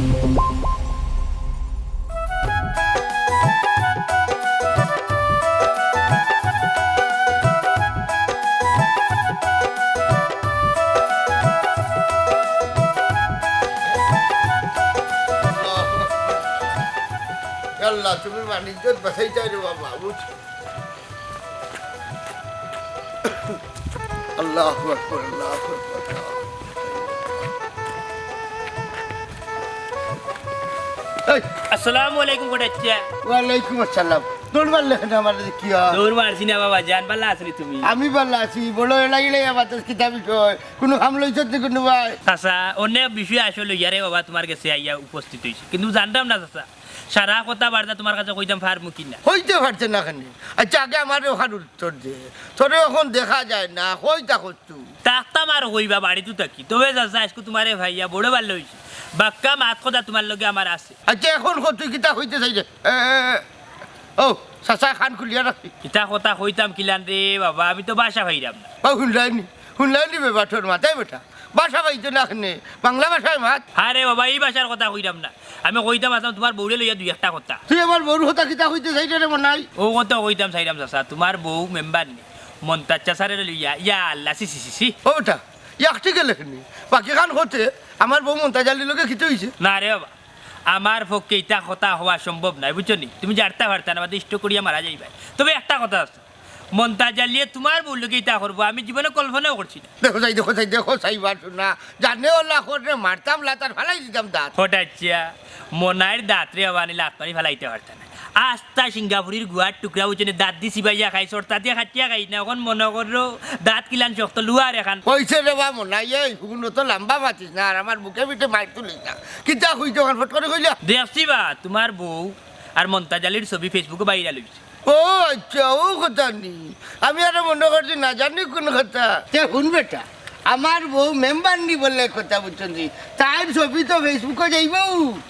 আল্লাহ তুমি বাণিজ্য বাসাই চাই রে বাবা বুঝ আল্লাহু আকবার আল্লাহু আকবার আসসালামু আলাইকুম কোটাচ্চা ওয়ালাইকুম আসসালাম দৌড় মারলে না আমাদের কি দৌড় মারছি না বাবা জান পাল্লা আসলি তুমি আমি ভালো আছি বড় লাগিলে আমার তো কিতাব বিষয় কোনো কাম লইছ কোনো ভাই চাচা অনেক বিষয় আসলে ইয়ারে বাবা তোমার কাছে আইয়া উপস্থিত হয়েছে কিন্তু জানতাম না চাচা সারা কথা বার্তা তোমার কাছে কইতাম পারমু কিনা হইতে পারছে না খানি আচ্ছা আগে আমার ওখানে উত্তর দে তোরে এখন দেখা যায় না কইতা করতু তাকতাম আর হইবা বাড়িতে থাকি তবে চাচা আজকে তোমারে ভাইয়া বড় ভালো হয়েছে বাক্কা মাত কথা তোমার লগে আমার আছে আচ্ছা এখন তুই কিতা হইতে চাই রে ও চাচা খান খুলিয়া রাখি কিতা কথা কইতাম কিলান রে বাবা আমি তো বাসা ভাইরাম না ও শুনলাইনি বেবা তোর মাথায় বেটা বাসা পাইতো না খানে বাংলা ভাষায় মাত আরে বাবা এই ভাষার কথা কইতাম না আমি কইতাম আসলাম তোমার বউরে লইয়া দুই একটা কথা তুই আমার বড় হতা কিতা হইতে চাই রে মনাই ও কথা কইতাম চাইরাম চাচা তোমার বউ মেম্বার নি মন্তাজ চাচারে লইয়া ইয়া আল্লাহ সি সি সি সি ও বেটা ইয়াকটি গেলে খানি বাকি খান হতে আমার বউ মন্তাজ আলীর লোকে খিতে হইছে না রে বাবা আমার পক্ষে এটা কথা হওয়া সম্ভব নয় বুঝছো নি তুমি জানতে পারতা না আমাদের ইষ্ট করিয়া মারা যাইবা তবে একটা কথা আছে মন্তাজ আলিয়ে তোমার বললোকে এটা করবো আমি জীবনে কল্পনাও করছি না দেখো চাই বাসু না জানে ওলা করে মারতাম লাতার ফালাই দিতাম দাঁত হঠাৎ মনাইয়ের দাঁত রে বাবা আনি লাত মারি ফেলাইতে পারতা না আস্তা সিঙ্গাপুরের গুয়ার টুকরা বুঝছে দাঁত দি চিবাইয়া খাই সরতা দিয়ে খাটিয়া খাই না এখন মনে করো দাঁত কিলান শক্ত লুয়ার এখান কইছে রে বা মনাই এই হুগুনো তো লম্বা মাতিস না আর আমার বুকে পিঠে মাইর তুলিস না কিতা হইতো ফট করে কইলা দেখছি বা তোমার বউ আর মন্তাজ আলীর ছবি ফেসবুকে বাইরে লইছে ও আচ্ছা ও কথা নি আমি আর মনে করছি না জানি কোন কথা শুন বেটা আমার বউ মেম্বার নি বললে কথা বুঝছেন তার ছবি তো ফেসবুকে যাইব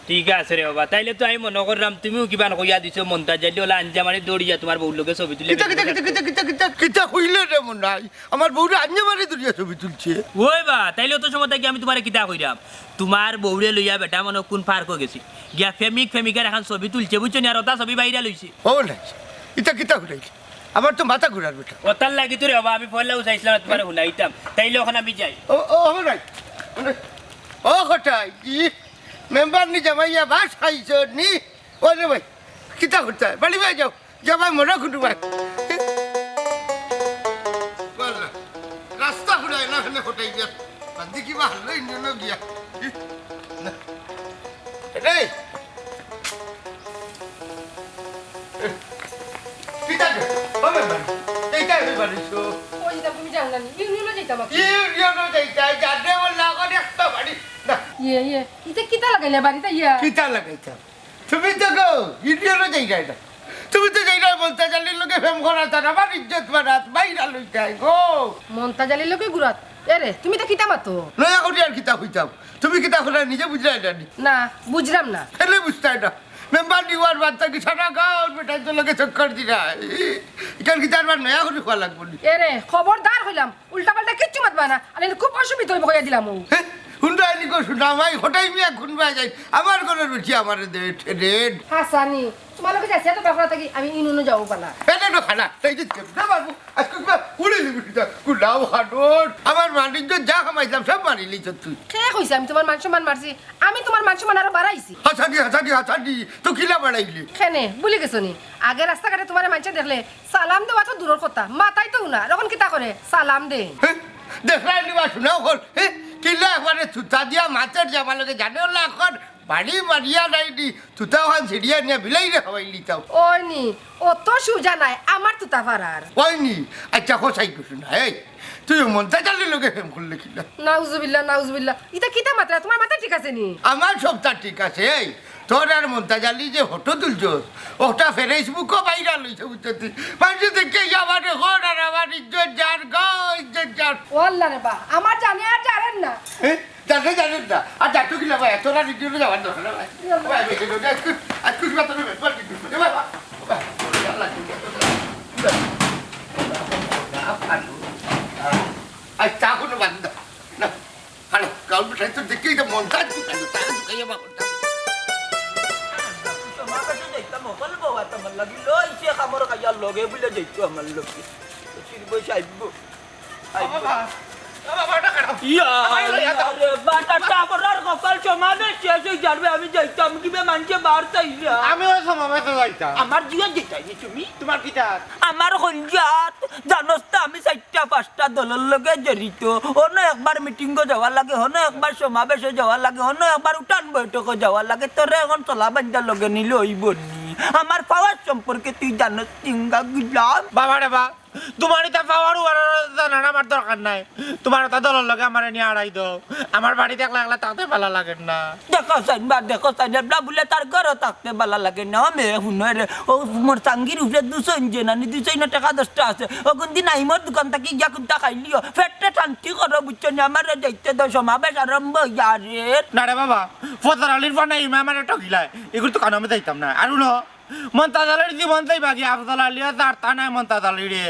ঠিক আছে রে বাবা তাইলে তো আমি মনে করলাম তুমিও কিবা কইয়া দিছো মন্তাজ আলী ওলা আঞ্জামারি দৌড়িয়া তোমার বউর লোকে ছবি তুলে কিতা কইলে রে মনাই আমার বউরে আঞ্জামারি দৌড়িয়া ছবি তুলছে ওই বা তাইলে তো সময় কি আমি তোমারে কিতা কইরাম তোমার বউরে লইয়া বেটা মনে কোন পার্ক গেছি গিয়া ফেমিকার এখন ছবি তুলছে বুঝছো নি আর ওটা ছবি বাইরে লইছে ও না এটা কিতা ঘুরাইছে আমার তো মাথা ঘুরার বেটা ওটার লাগি তো রে বাবা আমি পয়লা উঠাইছিলাম তোমার শুনাইতাম তাইলে ওখানে আমি যাই ও নাই ও কোথায় কি মেম্বার নি জামাইয়া বাস খাইছ নি ও রে ভাই কিতা করতে বাড়ি ভাই যাও জামাই মনে খুঁটু ভাই রাস্তা ঘুরাই না হলে কোথায় গিয়া বাদি কি বা হলো ইন্ডিয়ান গিয়া রে কিতা ও মেম্বার এইটা আমি বাড়িছো ওই দাম তুমি জানলা নি ইউনিয়নে যাইতাম ইউনিয়নে যাইতা যাদে বললা করে একটা বাড়ি ইয়ে ইতে কিতা লাগাইলে বাড়িতে ইয়া কিতা লাগাইতা তুমি তো গো ইউনিয়নে যাইতা এটা তুমি তো যাইরা বলতে জানলি লোকে ফেম করা তার আমার ইজ্জত বাড়াত বাইরা লইতাই গো মন্তাজ আলীর লোকে গুরাত এরে তুমি তো কিতা মাতো নয়া করি আর কিতা হইতাম তুমি কিতা করে নিজে বুঝলাই না না বুঝলাম না এলে বুঝতাই না মেম্বার দিওয়ার বাচ্চা কি সারা গাঁও বেটাই তো লোকে চক্কর দিরা এখান কি তার নয়া করে খোয়া লাগবো এরে খবরদার হইলাম উল্টা পাল্টা কিচ্ছু মাতবা না আর খুব অসুবিধা হইব কইয়া দিলাম ও হুন্ডা আনি কো শুনা মাই হঠাই মিয়া খুনবা যাই আমার ঘরের বেশি আমার রেড হাসানি তোমার লোকে যাইছে তো বাপরা থাকি আমি ইনুনো যাবো পালা এটা তো খানা তাই যে না পারবো আজকে উড়ে দিবি কুলাও হাডোর আমার মানিজ্য যা কামাইলাম সব মারি লিছ তুই কে কইছে আমি তোমার মান সম্মান মারছি আমি তোমার মান সম্মান আরো বাড়াইছি হাসানি তো কিলা বাড়াইলি কেনে ভুলে গেছো নি আগে রাস্তাঘাটে তোমার মানুষ দেখলে সালাম দেওয়া তো দূরের কথা মাথায় তো না তখন কিতা করে সালাম দে দেখলাই নিবা শুনাও কর কিলা একবারে থুতা দিয়া মাছের জামা লোকে জানে না এখন বাড়ি মারিয়া নাই দি তুতা ওখান ছিড়িয়া নিয়ে বিলাই রে খাওয়াইলি তাও ওই নি অত সুজা নাই আমার তুতা পারার ওই নি আচ্ছা কোথায় কিছু না এই তুই মন্তাজ আলীর লোকে ফেম করলে কিনা নাউজুবিল্লাহ এটা কিতা মাত্রা তোমার মাথা ঠিক আছে নি আমার সবটা ঠিক আছে এই তোর আর মন্তাজ আলী যে ফটো তুলছস ওটা ফেসবুকও বাইরা লইছে বুঝতে মানুষ দেখে আমার ঘর আর আমার ইজ্জত যার গো ইজ্জত যার ওয়াল্লাহ রে বা আমার জানে আর জানেন না জানেন না আর যাটু কিলা ভাই তোরা রিডিওতে যাওয়ার দরকার ভাই ভাই আজকে কি বাতরে বেপার কি ভাই আজ তা কোনো বান্দা না হ্যালো কাল বিঠাই তো দেখেই তো মন্তাজ কি কাজ তাই তো কাইয়া বাবা বাত আমার লাগি লই সে খামর খাইয়া লগে বলে যাইতো আমার লগে সিরবই সাইব বাটাটা করার কপাল সমাবেশ শেষ হয়ে যাবে আমি যাইতাম কিবে মানুষে বার চাইরা আমিও সমাবেশে যাইতাম আমার জীবন যেটাই তুমি তোমার কিটা আমার হঞ্জাত জানোস তো আমি 4টা-5টা দলের লগে জড়িত অন্য একবার মিটিংও যাওয়া লাগে অন্য একবার সমাবেশে যাওয়া লাগে অন্য একবার উঠান বৈঠকে যাওয়া লাগে তোরে এখন চলা বাঞ্জার লগে নিলে হইব নি আমার পাওয়ার সম্পর্কে তুই জানোস চিঙ্গা গুলাম বাবা রে বা তোমার এটা পাওয়ার জানার আমার দরকার নাই তোমার ওটা দলের লগে আমার নিয়ে আড়াই দাও আমার বাড়িতে একলা একলা থাকতে ভালো লাগে না দেখো সাইন বলে তার ঘরে থাকতে ভালো লাগে না আমি শুনে ও মোর চাঙ্গির উপরে 200 জেনানি 200 টাকা 10টা আছে ও কোনদিন আইমর দোকান থেকে গিয়া কুত্তা খাইলিও পেটটা শান্তি করো বুঝছো না আমার যাইতে দাও সমাবেশ আরম্ভ ইয়ারে না রে বাবা ফজর আলীর পানে ইমা আমার ঠকিলাই এগুলো তো কানে আমি যাইতাম না আর ন মন্তাজ আলীর জীবন যাইবা কি আফজল আলিয়া তার তা নাই মন্তাজ আলী রে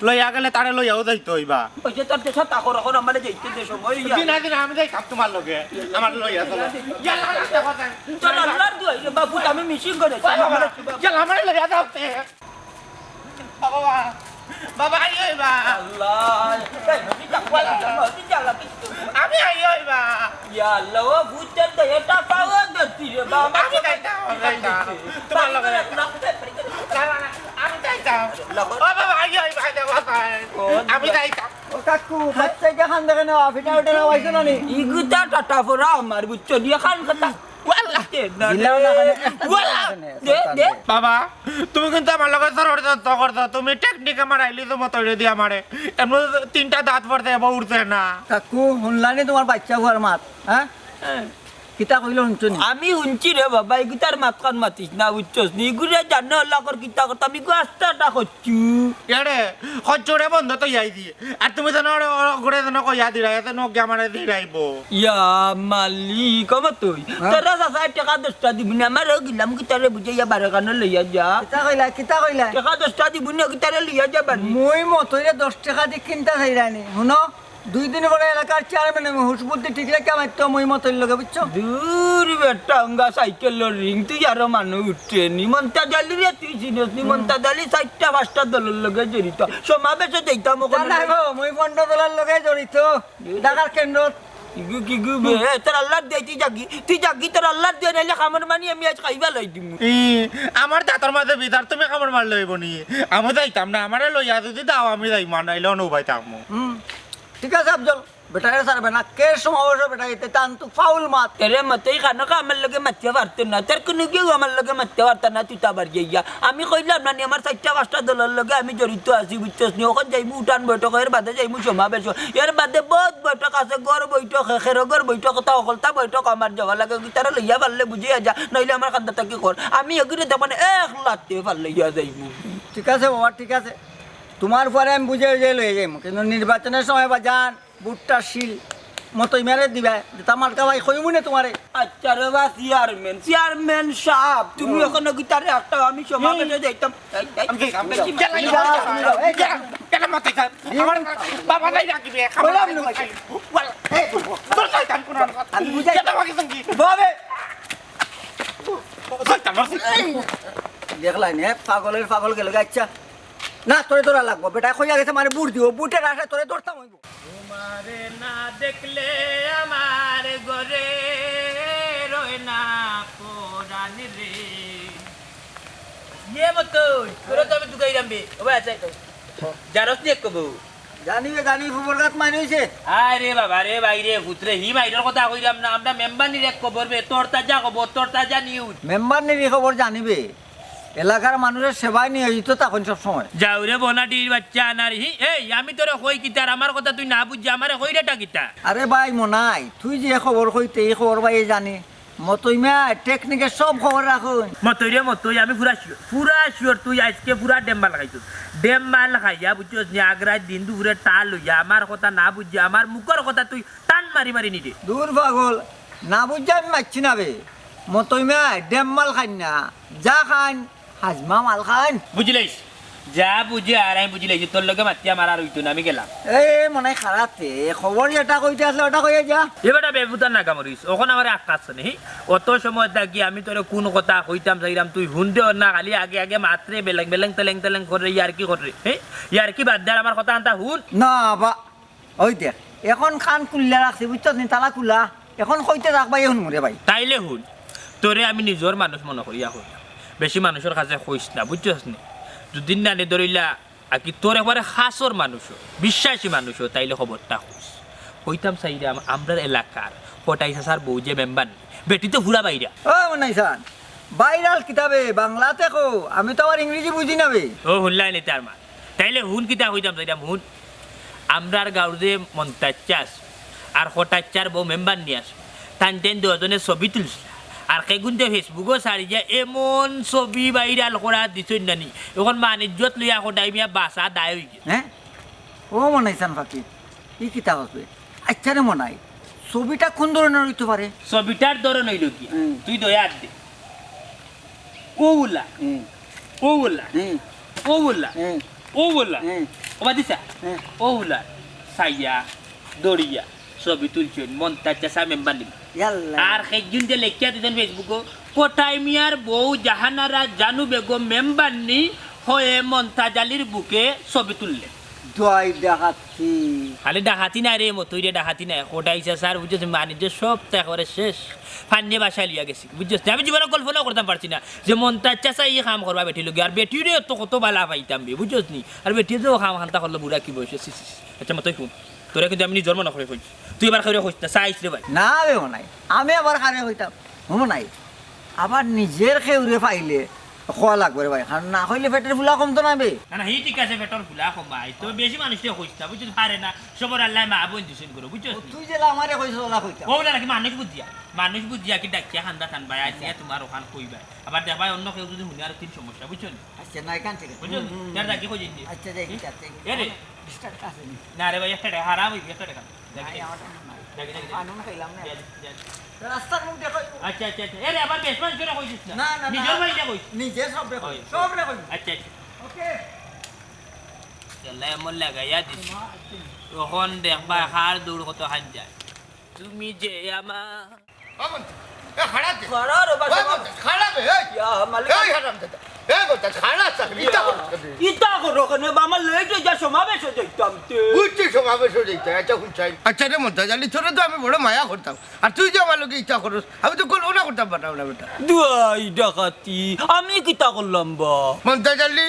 লইয়া গেলে তারে লইয়াও যাইতো হইবা ওই যে তোর দেশে তাকর এখন আমার যাইতে দে সময় দিনা দিন আমি যাইতাম তোমার লগে আমার লইয়া চলো ইয়ালা চল আল্লাহর দুই বাবু আমি মিশিং করে ইয়ালা আমার লইয়া যাও বাবা বাবা আইবা আল্লাহ আমি আইবা ইয়া আল্লাহ ও ভূতের দে এটা পাওয়া গেছি রে বাবা আমি যাইতাম তোমার লগে আমি যাইতাম ও বাবা আইবা আমি যাইতাম কাকু বাচ্চা খান দেখেন আফিটা ওটা আইছো না নি ইগুতা টাটা ফরা আমার বুচ্চ দিয়ে খান কথা বাবা তুমি কিন্তু আমার লগে করতো তুমি টেকনিক আমার আইলি তো মতো দিয়ে আমারে এমন 3টা দাঁত পড়তে এবার উঠছে না কাকু শুনলানি তোমার বাচ্চা হওয়ার মাত হ্যাঁ কিতা কইলো শুনছো নি আমি শুনছি রে বাবা ইগুতার মাত কান মাতিস না বুঝছস নি ইগুরে জানো আল্লাহর কিতা কথা আমি আস্তাটা করছু এড়ে খচ্চরে বন্ধ তো যাই দিয়ে আর তুমি জানো ঘুরে জানো কইয়া দিরা এতে নগে আমারে দিরাইব ইয়া মালিক কম তুই তোরা সাসা টাকা 10টা দিবি না আমার গিলাম কিতারে বুঝাইয়া বারে কান লইয়া যা কিতা কইলা টাকা 10টা দিবি না কিতারে লইয়া যা বারে মই মতইরে 10 টাকা দি কিনতা চাইরানি শুনো 2 দিন পরে এলাকার চেয়ারম্যান আমি হুসবুদ্ধি ঠিক রেখে আমার তো মই মতই লগে বুঝছো দূর বেটা অঙ্গা সাইকেলের রিং তুই আরো মানুষ উঠছে নিমন্তা জালি রে তুই চিনিস নিমন্তা জালি 4টা-5টা দলের লগে জড়িত সমাবেশে যাইতাম ওখানে নাই গো মই 15 দলের লগে জড়িত ঢাকার কেন্দ্র কিগু বে তোর আল্লাহ দে তুই জাগি তোর আল্লাহ দে নাইলে খামর মানি আমি আজ খাইবা লই দিম আমার দাঁতর মাঝে বিদার তুমি খাবার মার লইব নি আমি যাইতাম না আমারে লইয়া যদি দাও আমি যাই মানাইলে অনুভাইতাম ঠিক আছে আফজল বেটারে সারবে না কে সমাবেশ বেটা এতে টান তো ফাউল মাত তেরে মতেই খানো কা আমার লগে মারতে পারতে না তোর কোনো কেউ আমার লগে মারতে পারত না তুই তাবার গিয়া আমি কইলাম না আমার 4টা-5টা দলের লগে আমি জড়িত আছি বুঝছস নি ওখান যাইমু উঠান বৈঠক এর বাদে যাইমু সমাবেশ এর বাদে বহুত বৈঠক আছে গড় বৈঠক খেরগর বৈঠক তা অকলতা বৈঠক আমার যাওয়া লাগে তারা লইয়া পারলে বুঝিয়া যা নইলে আমার কান্দা তাকে কর আমি এগুলো তখন 1 লাখতে পারলে ইয়া যাইমু ঠিক আছে বাবা ঠিক আছে তোমার পরে আমি বুঝে লয়ে যাইমু কিন্তু নির্বাচনের সময় বা যান বুটটা শিল মতই মেরে দিবা তামার কাবাই কইমু না তোমারে আচ্ছা রে বা চেয়ারম্যান সাহেব তুমি ওখানে গিটারে একটা আমি সমাবেশে যাইতাম কেন মতে আমার বাবা নাই রাখবে বললাম না তোর যাইতাম কোন আমি বুঝাই কেন বাকি সঙ্গী বাবে যাইতাম দেখলাই নে পাগল গেল আচ্ছা না তোরা লাগবো বেটা কইয়া গেছে মানে বুট দিও বুটের আশা তোরে ধরতাম হইব তোমারে না দেখলে আমার ঘরে রয় না কোরআন রে ইয়ে মতো তোরা তো আমি দুগাইরাম বে ওবা আছে জানোস নি কব জানি ফুবরগাত মাইন হইছে আরে বাবা রে বাইরে পুত্রে হি মাইরের কথা কইরাম না আমরা মেম্বার নি এক খবর বে তোর তাজা নিউজ মেম্বার নিয়ে খবর জানিবে এলাকার মানুষের সেবায় নিয়োজিত তখন সব সময় যাওরে বনাটির বাচ্চা আনার হি এই আমি তোরে কই কিতার আমার কথা তুই না বুঝ আমারে কইরেটা কিতা আরে ভাই মনাই তুই যে খবর কইতে এই খবর ভাই জানি মতইমা টেকনিকের সব খবর রাখুন মতই আমি পুরা শিওর তুই আজকে পুরা ডেম্বাল খাইছিস ডেম্বাল খাইয়া বুঝছিস নি আগ্রায় দিন দুপুরে টাল লইয়া আমার কথা না বুঝিয়া আমার মুখের কথা তুই টান মারি নিদে দূর পাগল না বুঝা আমি মারছি না বে মতইমা ডেম্বাল খাই না যা খান হাজমা মাল খান বুঝলিস যা বুঝি আর আমি বুঝি লাগছি তোর লগে মাতিয়া মারার হইতো না আমি গেলাম এই মনে হয় খারাপতে খবর যেটা কইতে আসলে ওটা কইয়া যা এবারটা বেবুতার না কামড়িস ওখানে আমার আকাশ নেই অত সময় থাকি আমি তোর কোন কথা কইতাম চাইলাম তুই হুনতেও না খালি আগে আগে মাত্রে বেলেং বেলেং তেলেং তেলেং করে ইয়ার কি করে হ্যাঁ ইয়ার কি বাদ দেয় আমার কথা আনতা হুন না বা ওই দেখ এখন খান কুল্লা রাখছি বুঝছ নি তালা কুলা এখন কইতে রাখবাই এখন মরে ভাই তাইলে হুন তোরে আমি নিজের মানুষ মনে করিয়া হই বেশি মানুষের কাছে কইস না বুঝছস নি দুদিন না নে ধরিলা আর কি তোর একবারে খাসর মানুষ বিশ্বাসী মানুষ তাইলে খবরটা কইস কইতাম চাইলাম আমরার এলাকার কোটাই সাসার বউ যে মেম্বার বেটি তো ভুলা বাইরা ও মনাইসান ভাইরাল কিতাবে বাংলাতে কো আমি তো আবার ইংরেজি বুঝি না বে ও হুনলাই নি তার মা তাইলে হুন কিতা কইতাম চাইলাম হুন আমরার গাঁর যে মন্তাজ চাষ আর হঠাৎ বউ মেম্বার নিয়ে আস টান টেন দুজনে ছবি তুলছিল আর সেগুনতে ফেসবুকও সারি যে এমন ছবি ভাইরাল করা দিছই নানি এখন মানিজ্যত লইয়া কোটাই মিয়া বাসা দায় হয়ে গেছে হ্যাঁ ও মনাইসান ফাঁকি কি কিতাব আছে আচ্ছা রে মনাই ছবিটা কোন ধরনের হইতে পারে ছবিটার ধরন হইল কি তুই দয়া দে ওগুলা ওগুলা ওগুলা ওগুলা ওবা দিছা ওগুলা সাইয়া দড়িয়া ছবি তুলছেন মন্তাজ চাষা মেম্বার নিবি আর সেদিন যে লেখিয়া দিতেন ফেসবুকও কোটাই মিয়ার বউ জাহানারা জানু বেগম মেম্বার নি হয়ে মন্তাজ আলীর বুকে ছবি তুললেন দোয়াই দেখাচ্ছি খালি ডাকাতি নাই রে মতই রে ডাকাতি নাই কোটাই চাষার বুঝেছি বাণিজ্য সব করে শেষ ফান্ডে বাসায় লিয়া গেছি বুঝছি আমি জীবনে কল্পনা করতাম পারছি না যে মন্তাজ চাষা এই কাম করবা বেটি লোক আর বেটিরে তো কত বালা পাইতাম বুঝছ নি আর বেটি যে কাম খান্তা করলো বুড়া কি বসে আচ্ছা মতই শুন তোরা কিন্তু আমি জন্ম নকরে কইছি তুই এবার খাইরে কইছ না চাইছ রে ভাই না বে মনাই আমি আবার খারে হইতাম মনাই আবার নিজের খেউরে পাইলে খোয়া লাগবে রে ভাই কারণ না হইলে পেটের ফুলা কমতো না বে না হি ঠিক আছে পেটর ফুলা কমাই তো বেশি মানুষে কইছ না বুঝছ পারে না সবর আল্লাহ মা বোন দিছেন করো বুঝছ তুই যে আমারে কইছ ওলা কইতা ও না নাকি মানুষ বুঝিয়া কি ডাকিয়া খান্দা টান ভাই আইছে তোমার ওখান কইবা আবার দেখবাই অন্য কেউ যদি হুনি আর তিন সমস্যা বুঝছ আচ্ছা নাই কান ঠিক আছে বুঝছ যার ডাকি কই দিন আচ্ছা দেখি যাচ্ছে এ রে স্টার্ট আছে নি না রে ভাই একটা টাকা হারাম হইবে একটা টাকা নাই আমারটা নাই দেখি দেখি আনন্দ খাইলাম না রাস্তার মুখ দেখো আচ্ছা আচ্ছা এ রে আবার বেসমান করে কইছিস না না না নিজের ভাই না কইছ নিজে সব রে কই সব রে কই আচ্ছা আচ্ছা ওকে চলে এমন লাগাইয়া দিস তখন দেখবা হার দৌড় কত হান যায় তুমি যে আমার খাড়া রে খাড়া বে ইয়া মালিক এই হারাম দাদা এই বলতা খাড়া চাকরি তা ইতা করো কেন আমার লইতে যা সমাবেশ যাইতাম তে বুঝছি সমাবেশ হয়ে যেতে আচ্ছা কোন চাই আচ্ছা রে মন্তাজ আলী তোরে তো আমি বড় মায়া করতাম আর তুই যে আমার লোকে ইচ্ছা করস আমি তো কল্পনা করতাম পারতাম না বেটা দুয়াই ডাকাতি আমি কিতা করলাম বা মন্তাজ আলী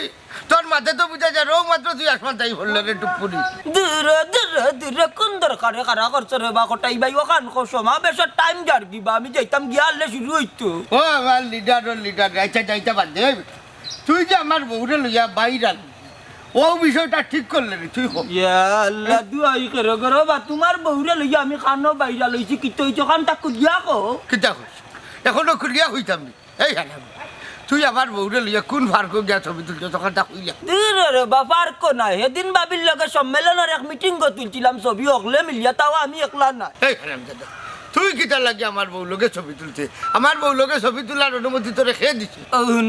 তোর মাথা তো বুঝা যায় রোগ মাত্র তুই আসমান তাই বললে রে টুপুরি ধীরে ধীরে ধীরে কোন দরকারে কারা করছে রে বা কোটাই ভাই ওখান সমাবেশের টাইম যার দিবা আমি যাইতাম গিয়ালে শুরু হইতো ও আমার লিডার আচ্ছা যাইতে বাদ দে তুই যে আমার বউরে লইয়া বাইরাল ও বিষয়টা ঠিক করলে রে তুই ইয়া আল্লাহ দুয়াই করে করো বা তোমার বউরে লইয়া আমি খানো বাইরা লইছি কি তুই যখন তাক দিয়া কো কিতা কইস এখনো খুলিয়া হইতাম নি এই হারাম তুই আমার বউরে লইয়া কোন ফার্ক গিয়া ছবি তুলছ তখন তা হইলা ধীরে রে বা পার্ক না সেদিন বাবির লগে সম্মেলনের এক মিটিং তুলছিলাম ছবি অকলে মিলিয়া তাও আমি একলা না এই হারাম দাদা তুই কিতা লাগে আমার বউ লোকে ছবি তুলতে আমার বউ লোকে ছবি তোলার অনুমতি তোরে খেয়ে দিছে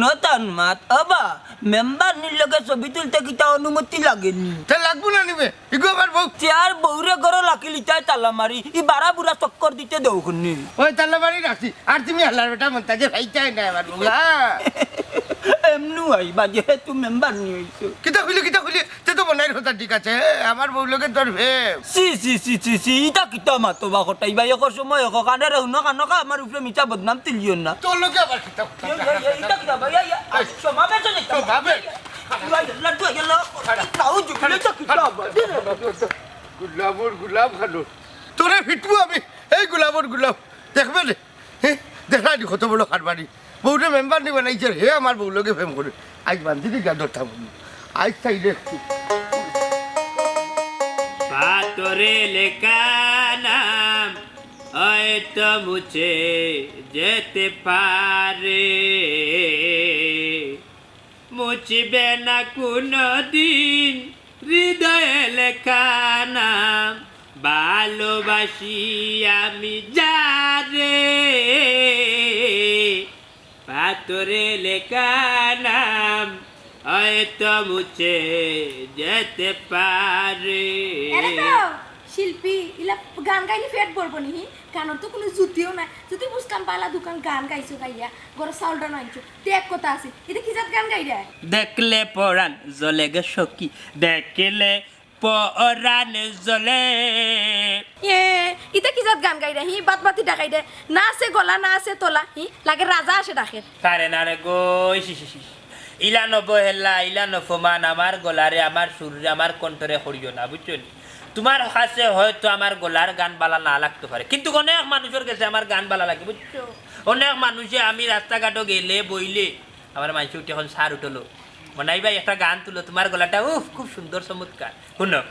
নতান মাত অবা মেম্বার নির লগে ছবি তুলতে কিতা অনুমতি লাগেনি তা লাগবো না নিবে ইগো আমার বউ চেয়ার বউরে ঘর লাকিলি তাই তালা মারি ই বারা বুড়া চক্কর দিতে দেউখনি ওই তাল্লা বাড়ি রাখছি আর তুমি হালার বেটা মন্তাজে ভাইটাই না আমার বউ এমনু আই বাজে তুই মেম্বার নিয়ে হইছো কিতা খুলি তে তো মনের কথা ঠিক আছে আমার বউ লোকে তোর ভেব সি ইটা কিতা মাতো বা কটাই ভাই এক সময় এক কানে রহুন কানকা আমার উপরে মিঠা বদনাম তিলিয়ন না তোর লোকে আবার কিতা ইটা কিতা ভাই সমাবেশ যাইতা ভাবে লাড্ডু গেলো তাও জুকলে তো কিতা গোলাপ খালো তোরে ফিটবো আমি এই গোলাপ দেখবে রে হ্যাঁ দেখা দি কত বড় কারবারি বউটা মেম্বার নি বানাইছে হে আমার বউ লোকে ফেম করে আজ বান্ধি দিকে ধরতাম আজ তাই দেখছি পাতরে লেখা নাম হয়তো মুছে যেতে পারে মুছবে না কোনো দিন হৃদয়ে লেখা নাম ভালোবাসি আমি যারে পাতরে লেখা নাম হয়তো মুছে যেতে পারে। শিল্পী ইলা গান গাইলে ফেট পড়বো নি গানের তো কোনো জুতিও নাই যদি বুঝতাম পালা দোকান গান গাইছো গাইয়া গরো চাউলটা নাইছো তে এক কথা আছে এটা কি জাত গান গাইরা দেখলে পরাণ জ্বলে গে সখী দেখলে পরাণ জ্বলে। এ এটা কি জাত গান গাইরা বাত বাতি ডাকাই দে না আছে গলা না আছে তোলা লাগে রাজা আসে ডাকে কারে না রে গো ইলা নবহেলা ইলা নফমান আমার গলারে আমার সুরে আমার কণ্ঠরে হরিও না বুঝছো। তোমার কাছে হয়তো আমার গলার গান বালা না লাগতে পারে, কিন্তু অনেক মানুষের কাছে আমার গান বালা লাগে বুঝছো। অনেক মানুষে আমি রাস্তাঘাটও গেলে বইলে আমার মানুষ উঠে এখন সার উঠলো মনাই ভাই একটা গান তুলো তোমার গলাটা খুব সুন্দর চমৎকার। শুনো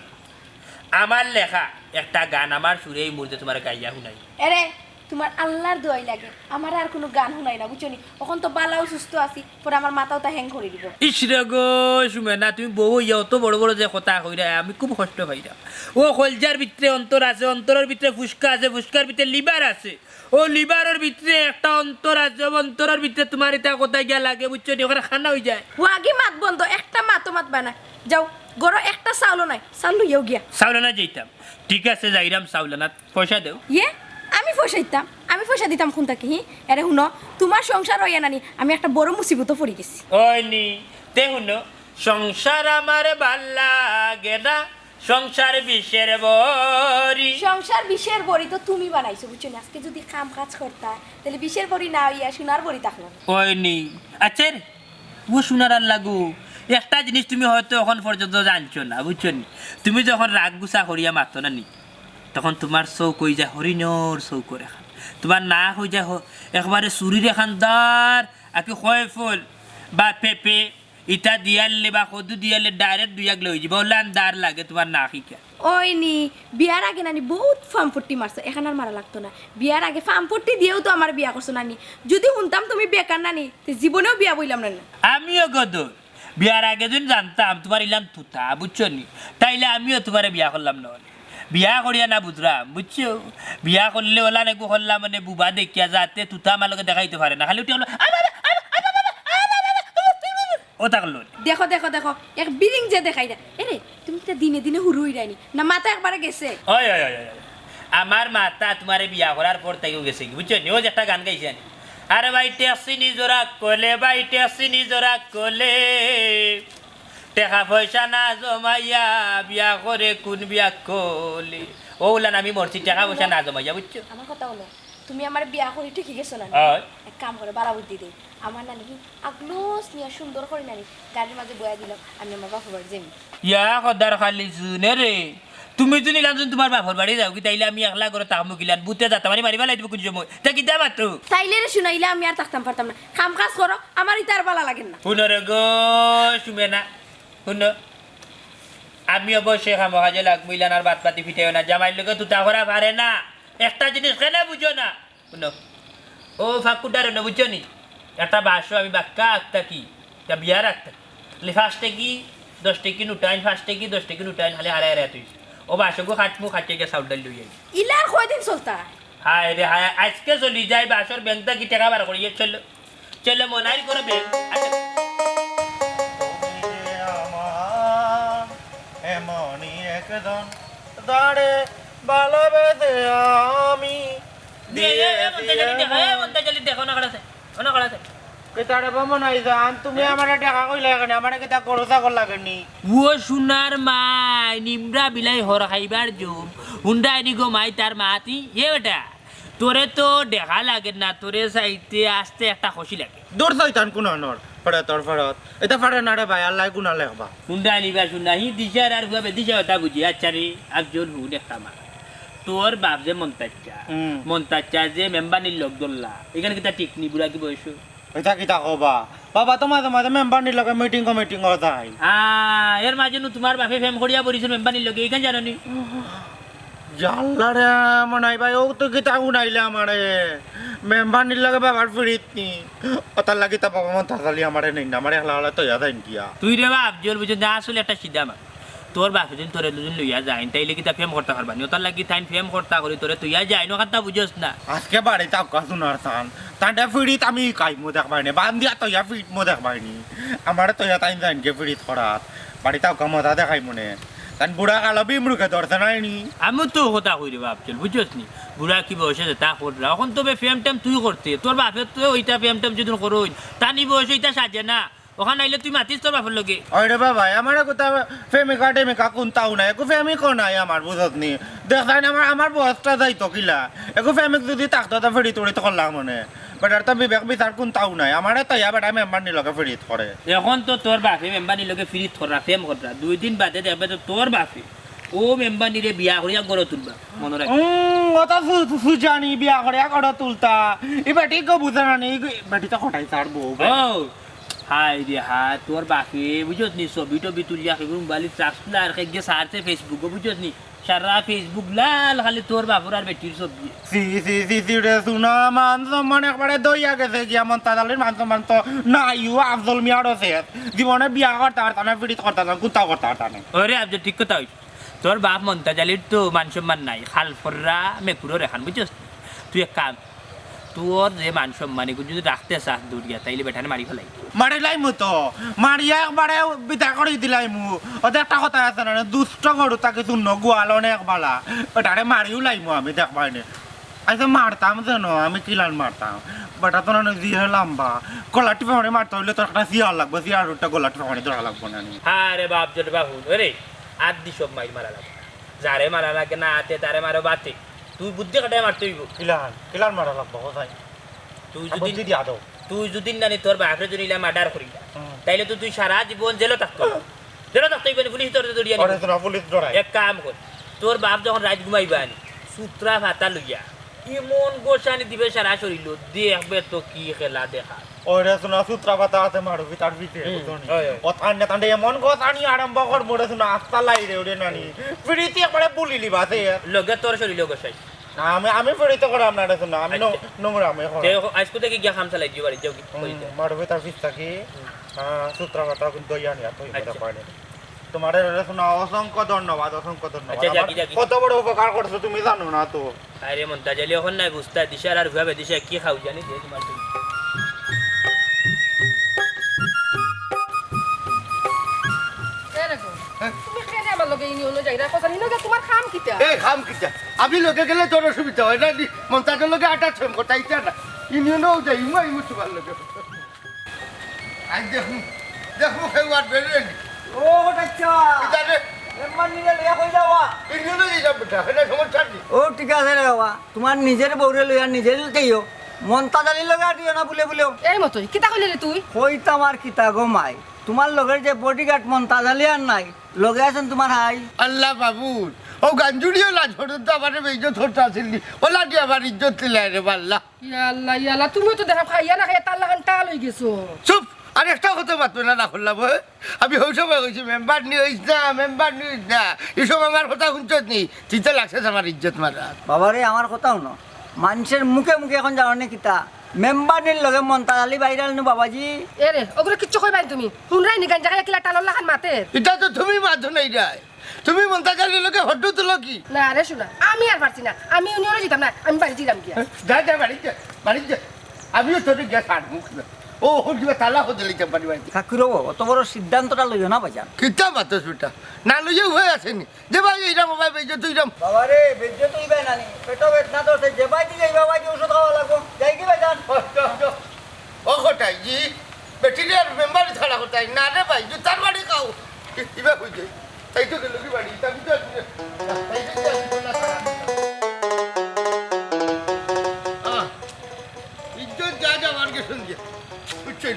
আমার লেখা একটা গান আমার সুরে এই মুহূর্তে তোমার গাইয়া শুনাই। এরে তোমার আল্লাহর দোয়াই লাগে আমার আর কোনো গান শুনাই না বুঝছো নি এখন তো বালাও সুস্থ আছি পরে আমার মাথাও তা হ্যাং করে দিব। ইসরে গো সুমেনা তুমি বউ ইয়া অত বড় বড় যে কথা কইরা আমি খুব কষ্ট পাইরা। ও কলজার ভিতরে অন্তর আছে, অন্তরের ভিতরে ফুসকা আছে, ফুসকার ভিতরে লিভার আছে, ও লিভারের ভিতরে একটা অন্তর আছে, অন্তরের ভিতরে তোমার এটা কোথায় গিয়া লাগে বুঝছো নি ওখানে খানা হয়ে যায়। ও আগে মাত বন্ধ একটা মাতো মাত বানা যাও গরো একটা চাউলও নাই চাউল লইয়াও গিয়া চাউলানা যাইতাম ঠিক আছে যাইরাম চাউলানা পয়সা দেও। ইয়ে আমি পয়সা দিতাম কোন তাকে আরে শুনো তোমার সংসার হইয়া নানি আমি একটা বড় মুসিবত পড়ে গেছি। ওই নি তে শুনো সংসার আমার ভাল লাগে না সংসার বিষের বড়ি। সংসার বিষের বড়ি তো তুমি বানাইছো বুঝছো না আজকে যদি কাম কাজ করতা তাহলে বিষের বড়ি না হইয়া সোনার বড়ি থাকলো। ওই নি আচ্ছা ও সোনার আর লাগু একটা জিনিস তুমি হয়তো এখন পর্যন্ত জানছো না বুঝছো নি। তুমি যখন রাগ গুছা করিয়া মাতো না নি তখন তোমার চৌক হয়ে যায় হরিণর চৌক রেখান, তোমার না হয়ে যায় একবারে চুরির এখান দার আকি হয় ফুল বা পেঁপে ইটা দিয়ালে বা কদু দিয়ালে ডাইরেক্ট দুইয়াক লই যাব ওলান দার লাগে তোমার না শিকা। ওই নি বিয়ার আগে নানি বহুত ফার্মপট্টি মারছো এখন আর মারা লাগতো না বিয়ার আগে ফার্মপট্টি দিয়েও তো আমার বিয়া করছো নানি যদি শুনতাম তুমি বেকার নানি জীবনেও বিয়া বইলাম না। আমিও গদর বিয়ার আগে যদি জানতাম তোমার ইলাম তুতা বুঝছো নি তাইলে আমিও তোমার বিয়া করলাম না। বিয়া করিয়া না বুঝলাম বুঝছো বিয়া করলে ওলা নাকি করলাম মানে বুবা দেখিয়া যাতে তুতা আমার লগে দেখাইতে পারে না খালি উঠে হলো ও থাকলো। দেখো দেখো দেখো এক বিরিং যে দেখাই দে এরে তুমি তো দিনে দিনে হুরুই রাইনি না মাথা একবারে গেছে। ওই ওই ওই আমার মাতা তোমার বিয়া করার পর থেকেও গেছে কি বুঝছো নি ও যে একটা গান গাইছেন আরে ভাই টেসিনি জোড়া কোলে ভাই টেসিনি জোড়া কোলে টেকা পয়সা না জমাইয়া বিয়া করে কোন বিয়া করলে ওগুলান আমি মরছি টাকা পয়সা না জমাইয়া বুঝছো। আমার কথা হলো তুমি আমার বিয়া করে ঠিকই গেছো না এক কাম করে বাড়া বুদ্ধি দে আমার নানি আগলোস নিয়ে সুন্দর করে নানি গাড়ির মাঝে বয়া দিল আমি আমার বাপর বাড়ি যাই। ইয়া কদার খালি শুনে রে তুমি তো নিলাম তোমার বাপর বাড়ি যাও কি তাইলে আমি একলা করে তাহমু কিলান বুতে যাতাম মানে মারিবা লাইব কোন সময় তা কি দেবা তো তাইলে রে শুনাইলে আমি আর থাকতাম পারতাম না কাম কাজ করো আমার ইতার বালা লাগে না। শুনো গো শুনে না শুনো আমি অবশ্যই খামো কাজে লাগবো ইলানার বাদ পাতি ফিটেও না জামাইর লোকে তুতা করা পারে না একটা জিনিস কেন বুঝো না শুনো ও ফাঁকুটারে না বুঝছো নি একটা বাসো আমি বাক্কা আঁকতা কি তা বিয়ার আঁকতা ফার্স্টে কি 10 টেকি নুটাইন ফার্স্টে কি 10 টেকি নুটাইন খালি হারাই হারাই তুই ও বাসো খাটমু খাটিয়ে গিয়ে চাউল ডাল লই আই ইলার কয়দিন চলতা হায় রে হায় আজকে চলি যাই বাসর ব্যাংকটা কি টাকা বার করিয়ে চলো চলো মনাই করে ব্যাংক এমনি একজন দাঁড়ে ভালোবেসে আমি তুমি আমার টাকা কইলে আমার কিতা খরচা কর লাগেনি ও সোনার মাই নিমরা বিলাই হর খাইবার জম হুন্ডা এনি গো মাই তার মাতি এ বেটা তোরে তো দেখা লাগে না তোরে চাইতে আসতে একটা খুশি লাগে দূর চাইতান কোন নর ফড়ে তোর ফড়ত এটা ফড়ে না রে ভাই আল্লাহ গুনা লেখবা হুন্ডা নিবা শুনা হি দিশার আর ভাবে দিশা কথা বুঝি আচ্ছা রে আফজল হু দেখা মা তোর বাপ যে মন্তাচ্চা যে মেম্বানির লোক দল্লা এখানে কিতা ঠিক নি বুড়া কি বয়স এটা কিতা কবা বাবা তোমার তোমার মেম্বার নি লগে মিটিং কথা আই এর মাঝে তোমার বাপে ফেম করিয়া পড়িছিল মেম্বানির লোক এইখানে জানো নি জাল্লা রে মনাই ভাই ও তো কিতা উনাইলে আমারে মেম্বার নি লগে বাবার ফিরিত নি ওতার লাগি তা বাবা মন থাকালি আমারে নেই না আমারে হলা হলা তো ইয়াদ আইন কিয়া তুই রে বাপ জল বুঝে না আসলে একটা সিধা মা তোর বাপে যদি তোরে দুজন লইয়া যায় তাইলে কিতা ফেম করতে পারবানি ওতার লাগি তাইন ফেম করতা করি তোরে তুইয়া যায় না কথা বুঝস না আজকে বাড়ি তাও কাজুনার থান তান্ডা ফিরিত আমি কাইমু দেখবাইনি বান্দিয়া তৈয়া ফিট মো দেখবাইনি আমার তৈয়া তাই জানকে ফিরিত করাত বাড়িতেও কামতা দেখাই মনে তান বুড়া কালো বিমরুকে ধরতে নাইনি আমি তো কথা কই রে আফজল বুঝছস নি বুড়া কি বয়সে তা কররা এখন তবে ফেম টেম তুই করতে তোর বাপের তো ওইটা ফেম টেম যদি করই তানি বয়স ওইটা সাজে না ওখানে আইলে তুই মাতিস তোর বাপের লগে ওরে বাবা আমার কোথা ফেমিকা টেমিকা কোনটাও নাই একো ফেমিকও নাই আমার বুঝত নি দেখাই না আমার বয়সটা যাইতো কিলা একো ফেমিক যদি থাকতো তা ফেরি তোড়ি তো করলাম মনে বেটার তো বিবেক বিচার কোনটাও নাই আমার তৈয়া বেটা মেম্বার নি লগে ফেরিত করে এখন তো তোর বাপে মেম্বানি লগে ফিরিত করা ফেম করা 2 দিন বাদে দেখবে তো তোর বাপে ও মেম্বানিরে বিয়া করিয়া গড় তুলবা মনে রাখ ওটা সুজানি বিয়া করে গড় তুলতা এই বেটি কো বুঝা না নি বেটি তো কটাই ছাড়বো ও হাই রে হাই তোর বাপে বুঝছস নি ছবি টবি তুলিয়া কেগুন বালি ট্রাক্সলা আর কেগে সারতে ফেসবুকে বুঝছস নি সারা ফেসবুক লাল খালি তোর বাপুর আর বেটির ছবি সি রে শুনা মান সম্মান একবারে দইয়া গেছে কি এমন তাদালের মান সম্মান তো নাইও আফজল মিয়ার আছে জীবনে বিয়া করতে আর তানা ফিরিত করতে না কোথাও করতে আর না ওরে আফজল ঠিক কথা হইছে তোর বাপ মন্তাজ আলীর তো মান সম্মান নাই খাল ফররা মেকুরো রেখান বুঝছস তুই এক কাম তোর যে মান সম্মান এগুলো যদি রাখতে চাস দূরিয়া তাইলে বেটানে মারি ফেলাই মারিলাই মু তো মারিয়া একবারে বিদা করে দিলাই মু ওদের একটা কথা আছে না দুষ্ট গরু তাকে শূন্য গোয়ালনে একবালা ওটারে মারিও লাইমু আমি দেখবাইনি আচ্ছা মারতাম যেন আমি কিলান মারতাম বেটা তো না দিয়ে লম্বা গলা টিপে মারে মারতে হইলে তোর একটা শিয়ার লাগবে শিয়ার ওটা গলা টিপে মারে ধরা লাগবে না হ্যাঁ রে বাপ জোর বাবু রে আর দি সব মাই মারা লাগে যারে মারা লাগে না আতে তারে মারো বাতে তুই বুদ্ধি কাটায় মারতে হইব কিলান মারা লাগবে কোথায় তুই যদি নানি তোর বাপরে যদি মার্ডার করি তাইলে তো তুই সারা জীবন জেলে থাকতো হইবে পুলিশ তোর দড়িয়া এক কাম কর তোর বাপ যখন রাত ঘুমাইবা আনি সূত্রা ভাতা লইয়া এমন গোসানি দিবে সারা শরীর দেখবে তো কি খেলা দেখা ওরে শোনা সূত্রা পাতা আছে মারবি তার ভিতরে ও ঠান্ডা ঠান্ডা এমন গোসানি আরম্ভ কর মোড়ে শোনা আস্তা লাই রে ওরে নানি ফিরিতে একবারে বুলিলি বাসে লগে তোর শরীর গোসাই আমি ফিরিতে করে আপনার শোনা আমি নোংরা আমি আজকে থেকে গিয়া খাম চালাই দিও বাড়ি যাও মারবি তার ভিতর থাকি সূত্রা পাতা দইয়া নিয়া তুই মেরা পানি তোমার শোনা অসংখ্য ধন্যবাদ কত বড় উপকার করছো তুমি জানো না তো আরে মন্তাজ আলী এখন নাই বুঝতা দিশার আর ভাবে দিশা কি খাও জানি দে তোমার তুমি কেন আমার লগে ইউনিয়নে যাইরা কথা নিনো যে তোমার খাম কিটা এই খাম কিটা আমি লগে গেলে তোর অসুবিধা হয় না মন্তাজের লগে আটা ছম কথা ইচ্ছা না ইউনিয়নেও যাই ইমু তোমার লগে আজ দেখুন খেয়ার বেরে ও আচ্ছা ইতারে মেম্বার নিলে লইয়া কই যাওয়া ইউনিয়নে যাই বেটা এটা সমস্যা নেই ও ঠিক আছে রে বাবা তোমার নিজের বউরে লইয়া নিজের যাইও মন্তাজালি লগা দিও না বলে বলেও এই মতই কিতা কইলি রে তুই কইতাম আর কিতা গমাই তোমার লগের যে বডিগার্ড মন্তাজালি আর নাই লগে আছেন তোমার হাই আল্লাহ বাবুর ও গাঞ্জুড়িও লাজ হতো তো আমার ইজ্জত হতো আসিলি ওলা দিয়ে আমার ইজ্জত দিলাই রে বাল্লা ইয়াল্লা তুমি তো দেখা খাইয়া না খাইয়া তার লাগান টাল হয়ে গেছো চুপ আর একটা কথা মাত্র না করলাম আমি ওই সময় কইছি মেম্বার নিউজ না এসব আমার কথা শুনছত নি চিন্তা লাগছে আমার ইজ্জত মারা বাবারে আমার কথাও ন মানুষের মুখে মুখে এখন যাও নে কিতা মেম্বার নিল লগে মন্তাজালি বাইরাল নো বাবাজি এ রে ওগুলো কিচ্ছু কইবাই তুমি শুনরাই নি গাঞ্জা খাইয়া কিলা টালর লাগান মাতে এটা তো তুমি মাধ্যম নাই রায় তুমি মন্তাজালি লোকে হট্টু তুলো কি না রে শুনা আমি আর পারছি না আমি ইউনিয়নে যেতাম না আমি বাড়ি যেতাম গিয়া যা বাড়িতে আমিও তোর গ্যাস আট মুখ ও হল কিবা তালা হতে লিখতে পারি বাড়িতে কাকুর অত বড় সিদ্ধান্তটা লইও না বাজান কিতা মাতো সুটা না লইও হয়ে আসেনি যে ভাই এইটা মোবাইল বেজে তুই রাম বাবারে বেজ্জত হইবে নানি পেটো বেদনা তো যে বাইতে যাই বাবাজি ওষুধ খাওয়া লাগবো যাই কি বাজান ও কোটাই জি বেটিলে আর মেম্বারে ছাড়া কোটাই না রে ভাই যে তার বাড়ি খাও ইবা কই যাই তাই তো গেল কি বাড়ি তাই তো তাই তো না ইজ্জত যা যা মার্কে শুনছে বুঝছেন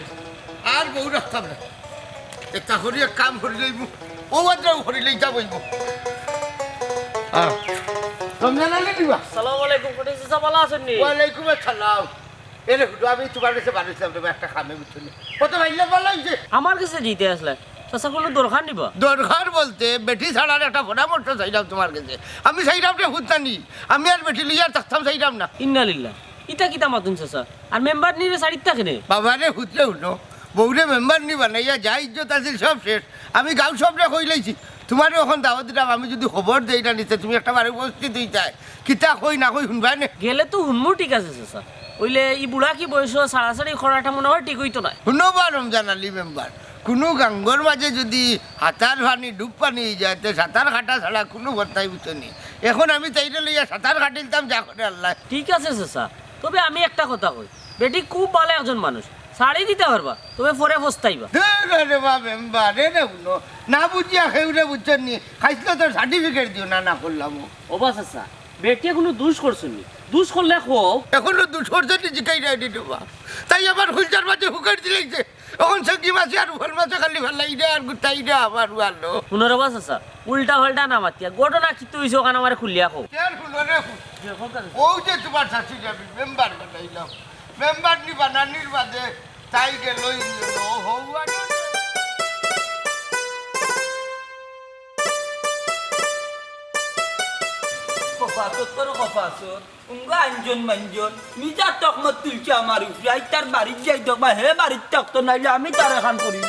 আর বউ রাখতাম না একটা করিয়া কাম করি লইব ও আদ্রাও করি লই যাবইব রমজান আলী দিবা আসসালামু আলাইকুম কোথায় চাচা ভালো আছেন নি ওয়ালাইকুম আসসালাম এরে হুদু আমি তোমার কাছে বানিয়েছিলাম তুমি একটা খামে বুঝছো কত ভাইলে ভালো হয়েছে আমার কাছে দিতে আসলে চাচা কোনো দরকার নিব দরকার বলতে বেটি ছাড়ার একটা পরামর্শ চাইলাম তোমার কাছে আমি চাইলামটা হুদানি আমি আর বেটি লিয়ার থাকতাম চাইলাম না ইন্নালিল্লাহ ইটা কিতা মাতুন চাচা আর মেম্বার নিরে সাইড থাকেনে বাবারে হুদলে হুনো বউরে মেম্বার নি বানাইয়া যা ইজ্জত আছিল সব শেষ আমি গাঁও সবরে কই লাইছি তোমার এখন দাওয়াত দিলাম আমি যদি খবর দেই না নিতে তুমি একটা বারে উপস্থিত হই যায় কিতা কই না কই শুনবাই না গেলে তো হুনমু ঠিক আছে চাচা ওইলে ই বুড়া কি বয়স সারাসারি খরাটা মনে হয় ঠিক হইতো না শুনবা রমজান আলী মেম্বার কোনো গাঙ্গর মাঝে যদি হাতার পানি ডুব পানি যায় তো সাঁতার কাটা ছাড়া কোনো বর্তাই বুঝতে নেই এখন আমি তাইটা লইয়া সাঁতার কাটিলতাম যা করে আল্লাহ ঠিক আছে চাচা তবে আমি একটা কথা কই বেটি খুব ভালো একজন মানুষ শাড়ি দিতে পারবা তবে পরে পস্তাইবা রে বা মেম্বার রে শুনো না বুঝিয়া খেউরে বুঝছেন নি খাইছিল তোর সার্টিফিকেট দিও না না করলাম ও বা চাচা বেটিয়ে কোনো দুষ করছনি দুষ করলে খো এখনো দুশোর জন্য জিকাই নাই দিবা তাই আবার হুলচার মাঝে হুকার দিলেছে এখন সঙ্গী মাছে আর ফল মাছে খালি ভাল লাগি আর গুতাই রে আমার ভালো শুনো বা চাচা উল্টা পাল্টা না মাতিয়া ঘটনা কি তুই ওখান আমার খুলিয়া খো ও যে তোমার শাশি যাবি মেম্বার বানাইলাম মেম্বার নি বানানির বাদে তাই গেল হওয়া কফাসর কফাসর উঙ্গা আঞ্জন মাঞ্জন নিজা তকমত তুলছে আমার উপরে আই তার বাড়ির যাই তো বা হে বাড়ির তক্ত নাইলে আমি তার এখান করি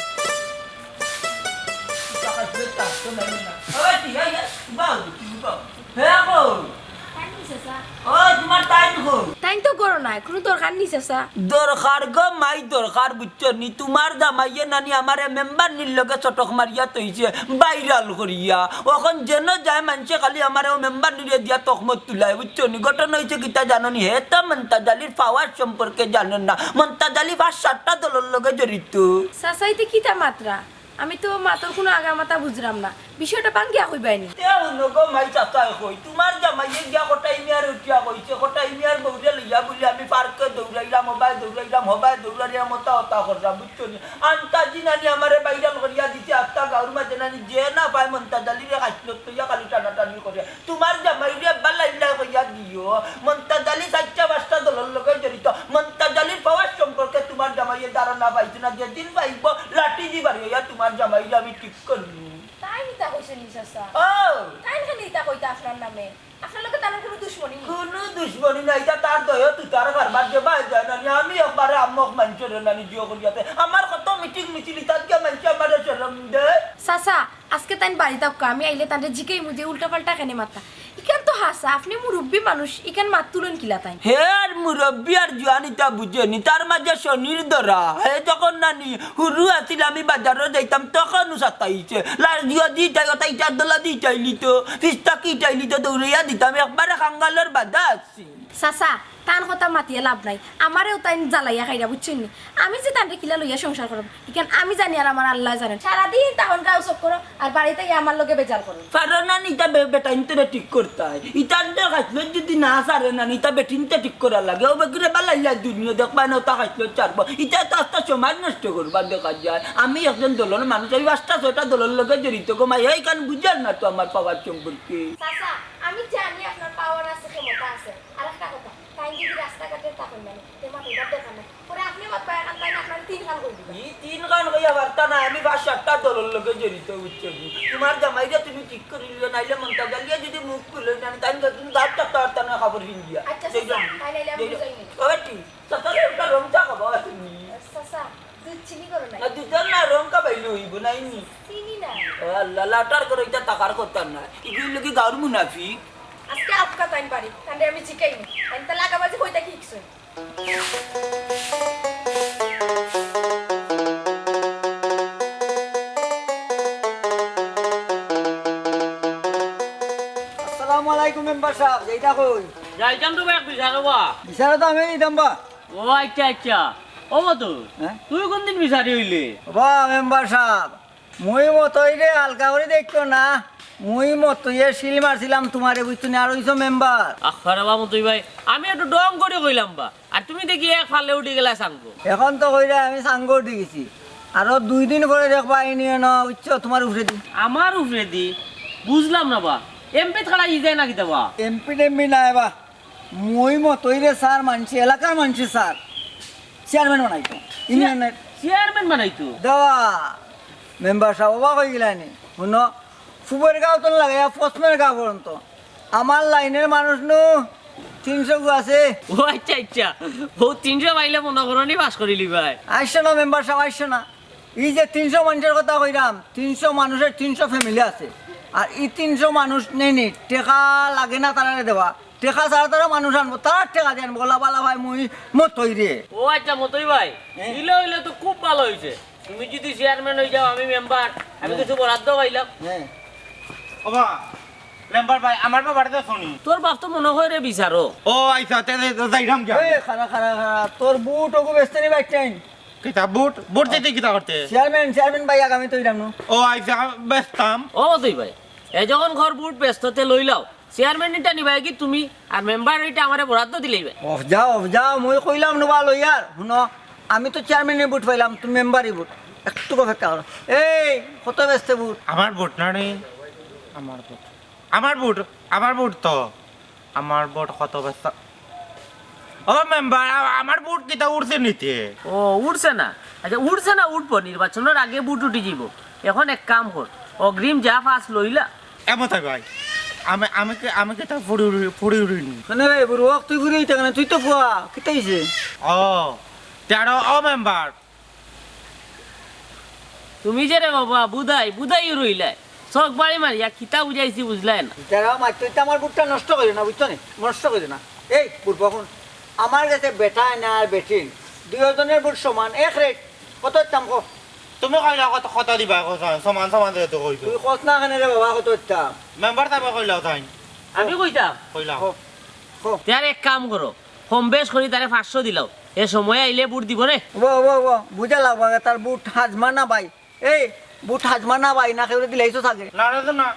টাইম তো করো না কোনো দরকার নেই চাচা দরকার গো মাই দরকার বুঝছো নি তোমার জামাইয়ে নানি আমার মেম্বার নির লগে চটক মারিয়া তৈছে ভাইরাল করিয়া এখন যেন যায় মানুষে খালি আমার মেম্বার নিয়ে দিয়া তকমত তুলায় বুঝছো নি ঘটনা হয়েছে কিতা জানো নি হে তো মন্তাজ আলীর পাওয়ার সম্পর্কে জানেন না মন্তাজ আলী 5-7টা দলের লগে জড়িত চাচা এতে কিতা মাত্রা আমি তো মাতর কোনো আগা মাথা বুঝলাম না বিষয়টা ভাঙ্গিয়া কইবাইনি তোমার জামাইয়ে গিয়া কোটাই মিয়ার উঠিয়া কইছে কোটাই মিয়ার বউরে লইয়া বলি আমি পার্কে দৌড়াইলাম হবাই দৌড়াইয়া মতা হতা করলাম বুঝছো নি আন্তাজি নানি আমারে ভাইরাল করিয়া দিছে আত্মা গাঁর মাঝে নানি যে না পায় মন্তাজ আলীরে কাটলো তৈয়া খালি টানাটানি করিয়া তোমার জামাইরে বালাইলা কইয়া দিও মন্তাজ আলী 4-5টা দলের লগে জড়িত মন্তাজ আলীর পাওয়ার সম্পর্কে তোমার জামাইয়ে ধারণা পাইছে না যেদিন পাইব লাঠি দিবার হইয়া তোমার জামাইরে আমি ঠিক করবো তাই নিতা কইছে নি চাচা ও তাই খালি নিতা কইতা আপনার নামে আপনার লগে তার কোনো দুশমনি নেই কোনো দুশ্মনী নাই তার দয় তুই তার কারবার যে বাই যায় না আমি একবারে আমক মানুষের নানি জিও করিয়াতে আমার কত মিটিং মিছিল তাকে মানুষ আমার শরম দে চাচা আজকে তাই বাড়ি থাকা আমি আইলে তাদের জিকেই মুজে উল্টা পাল্টা কেনে মাথা ইখান তো হাসা আপনি মুরব্বী মানুষ ইখান মাত তুলেন কিলা তাই হে আর মুরব্বী আর জোয়ানিটা বুঝেনি তার মাঝে শনির ধরা হে যখন নানি হুরু আছিল আমি বাজারে যাইতাম তখন সাতাইছে লাজিও দিটাই ওটাই 4 ডলার দিটাই লিত ফিস্তা কিটাই লিত দৌড়াইয়া দিতাম একবারে খাঙ্গালের বাধা আছি চাচা তার কথা মাতিয়ে লাভ নাই আমারেও তাই জ্বালাইয়া খাইরা বুঝছেন নি আমি যে তান্ডে কিলা লইয়া সংসার করব ইখান আমি জানি আর আমার আল্লাহ জানেন সারাদিন তখন গাও সব করো আর বাড়িতে আমার লগে বেজাল করো পারো না নিতা বেটা ইনতে ঠিক করতে হয় ইতানটা খাইছিল যদি না সারে না নিতা বেটিনতে ঠিক করা লাগে ও বেগুরে বালাইলা দুনিয়া দেখবা না তা খাইছিল চারব ইটা তো আস্তে সময় নষ্ট করবা দেখা যায় আমি একজন দলের মানুষ আমি 5টা-6টা দলের লগে জড়িত গো মাই এই কান বুঝার না তো আমার পাওয়ার সম্পর্কে চাচা আমি জানি আপনার পাওয়ার আছে ক্ষমতা আছে আর একটা কথা তাই যদি রাস্তাঘাটে তাকন মানে তেমা তো দেখা না পরে আপনি মত পায় কান তাই আপনার 3 কান কই দিবেন এই 3 কান কইয়া বার্তা না আমি 5-7টা দলের লগে জড়িত বুঝছো তোমার জামাইরা তুমি ঠিক করিলে নাইলে মন্তাজ আলী যদি মুখ খুলে না তাই তুমি গাবটা তারতা না খবর হিন্দিয়া আচ্ছা চাচা তাই নাইলে আমি বুঝাইনি ওটি সকালে একটা রংটা খাবো তুমি চাচা দুধ চিনি করো না না দুধ না রংটা বাইলো হইব নাইনি চিনি না আল্লাহ লাটার করে এটা টাকার কথা না এগুলো কি গাউর মুনাফিক আজকে আপকা তাইন পারি কান্ডে আমি জিকাইনি তাই তা লাগাবাজি কইতা কি কিছু আসসালামু আলাইকুম মেম্বার সাহেব এইটা কই যাইতাম তো এক বিচারে বা বিচারে তো আমি দিতাম বা ও আচ্ছা ও মতো তুই কোন দিন বিচারি হইলে বা মেম্বার সাহেব মুই মতই রে হালকা করে দেখতো না মুই মতই শিল মারছিলাম তোমারে বুঝতো না আর হইছো মেম্বার আখারে বা মতই ভাই আমি একটু ডং করে কইলাম বা আর তুমি দেখি এক ফালে উঠে গেলা সাঙ্গো এখন তো কইরা আমি সাঙ্গ উঠে গেছি আরো 2 দিন করে দেখবা নিয়ে না বুঝছো তোমার উপরে দি আমার উপরে দি বুঝলাম না বা এমপি ছাড়া ই যায় না কি দেবা এমপি টেমপি নাই বা মুই মতই রে স্যার মানছি এলাকার মানছি স্যার চেয়ারম্যান বানাইতো ইউনিয়নের চেয়ারম্যান বানাইতো দেওয়া মেম্বার সাহেব অবাক হয়ে গেলানি শুনো ফুবের গাঁও তো লাগে পশ্চিমের গাঁও পর্যন্ত আমার লাইনের মানুষ নু 300 গু আছে ও আচ্ছা বহুত 300 মাইলে মনে করনি বাস করিলি ভাই আসছে না মেম্বার সাহেব আসছে না এই যে 300 মানুষের কথা কইরাম 300 মানুষের 300 ফ্যামিলি আছে আর এই 300 মানুষ নেই টেকা লাগে না তারা দেওয়া টেকা ছাড়া তারা মানুষ আনবো তারা টেকা দিয়ে আনবো বালা ভাই মুই মতই রে ও আচ্ছা মতই ভাই দিলে হইলে তো খুব ভালো হয়েছে তুমি যদি চেয়ারম্যান হয়ে যাও আমি মেম্বার আমি কিছু বরাদ্দ পাইলাম হ্যাঁ ওবা মেম্বার ভাই আমার বাড়িতে শুনি তোর বাপ তো মনে হয় রে বিচারো ও আইসা তে যাইরাম কি এই খারা খারা খারা তোর বুট ওগো বেচতে নি বাইটেন কিতা বুট যেতে কিতা করতে চেয়ারম্যান ভাই আগামী তো ইরাম নো ও আইসা ব্যস্তাম ও মতই ভাই এই যখন ঘর বুট ব্যস্ততে লই লাও চেয়ারম্যান এটা নিবাই কি তুমি আর মেম্বার এটা আমারে বরাদ্দ দিলেই ভাই অফ যাও মই কইলাম না ভালো ইয়ার শুনো আমি তো চেয়ারম্যানের বুট পাইলাম তুমি মেম্বারই বুট একটু অপেক্ষা করো এই কত বেচতে বুট আমার বুট না রে আমার বুট তো আমার বুট কত ব্যস্ত ও মেম্বার আমার বুট কিতা উড়ছে নিতে ও উঠছে না আচ্ছা উঠছে না উঠবো নির্বাচনের আগে বুট উঠে যাব এখন এক কাম কর অগ্রিম যা পাস লইলা এমন ভাই আমি কিতা ফুড়ি উড়িনি মানে ভাই বুড়ো তুই ঘুরে হইতে কেন তুই তো ফুয়া কিতাইছে ও তেরো ও মেম্বার তুমি যে রে বাবা বুধাই রইলা চক বাড়ি মারিয়া খিতা বুঝাইছি বুঝলাই না যারা মাত্র আমার বুটটা নষ্ট করে না বুঝছো না নষ্ট করে না এই বুট এখন আমার কাছে বেটা না আর বেটিন দুজনের বুট সমান এক রেট কত দাম কো তুমি কইলা কত দিবা সমান যেহেতু কইছো তুই কত না কেন রে বাবা কত দাম মেম্বার তাবে কইলা তাই আমি কইতাম কইলা তার এক কাম করো কম বেশ করি তারে 500 দিলাও এ সময় আইলে বুট দিব রে ও বুঝালা বাবা তার বুট হাজমা না ভাই এই বুট হাজমা না ভাই না কেউ দিলাইছো থাকে না না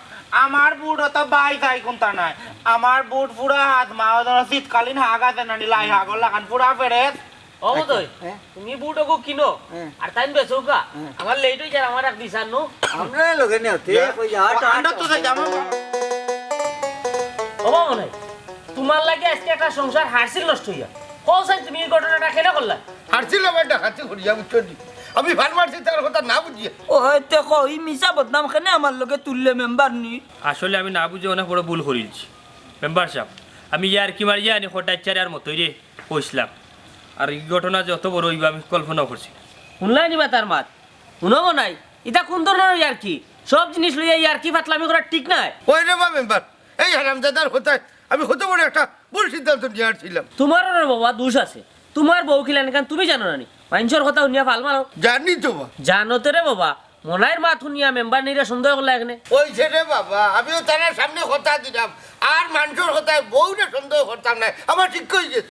আমার বুট তো বাই যাই কোনটা নাই আমার বুট পুরা হাত মা শীতকালীন হাগ আছে না লাই হাগর লাগান পুরা ফেরেস ও মতই তুমি বুট ওগো কিনো আর তাইন বেচো কা আমার লেট হই যায় আমার এক দিছান নো আমরা লগে নে হতে কই যা আন্ডা তো যাই জামা ও মনে তোমার লাগে আজকে একটা সংসার হারছিল নষ্ট হইয়া কোসাই তুমি এই ঘটনাটা কেন করলা হারছিল বেটা হারছি করিয়া বুঝছো আমি ভাল মারছি তার কথা না বুঝিয়ে ও হয়তো কই মিছা বদনাম খানে আমার লগে তুললে মেম্বার নি আসলে আমি না বুঝে অনেক বড় ভুল করেছি মেম্বার সাহেব আমি ইয়ার কি মারিয়া আনি হঠাৎ মতোই রে কইছিলাম আর এই ঘটনা যে অত বড় হইবা আমি কল্পনা করছি শুনলাই নিবা তার মাত শুনবো নাই এটা কোন ধরনের ইয়ার কি সব জিনিস লইয়া ইয়ার কি ফাতলামি করা ঠিক নাই ওই রে বা মেম্বার এই হারামজাদার কোথায় আমি কত বড় একটা ভুল সিদ্ধান্ত নিয়ে আসছিলাম তোমারও না বাবা দোষ আছে তোমার বউ খিলেন কেন তুমি জানো না নি মানুষের কথা শুনিয়া ভাল মারো জানি তো বা জানো তো রে বাবা মনাইর মাত শুনিয়া মেম্বার নিরে সন্দেহ করলা এখানে ওই ছেলে বাবা আমিও তার সামনে কথা দিলাম আর মানুষের কথায় বউরে সন্দেহ করতাম না আমার ঠিক হয়ে গেছে